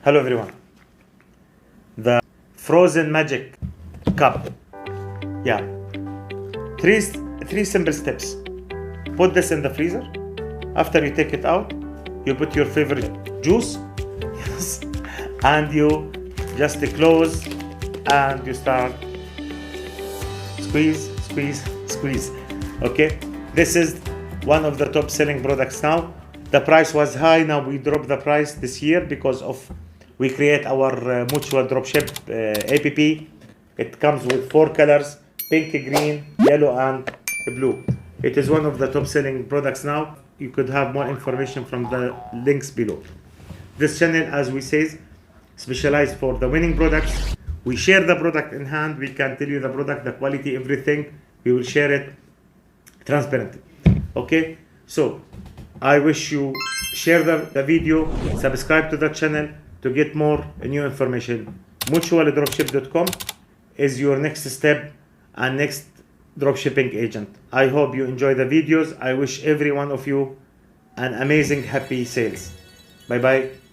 Hello everyone. The frozen magic cup. Yeah. Three simple steps. Put this in the freezer. After you take it out, you put your favorite juice. Yes. And you just close and you start squeeze. Okay. This is one of the top selling products now. The price was high. Now we dropped the price this year because of we create our mutual dropship app. It comes with 4 colors: pink, green, yellow, and blue. It is one of the top selling products now. You could have more information from the links below. This channel, as we say, specialized for the winning products. We share the product in hand. We can tell you the product, the quality, everything. We will share it transparently. Okay, so I wish you share the video, subscribe to the channel to get more new information. Mutualdropship.com is your next step and next dropshipping agent. I hope you enjoy the videos. I wish every one of you an amazing happy sales. Bye bye.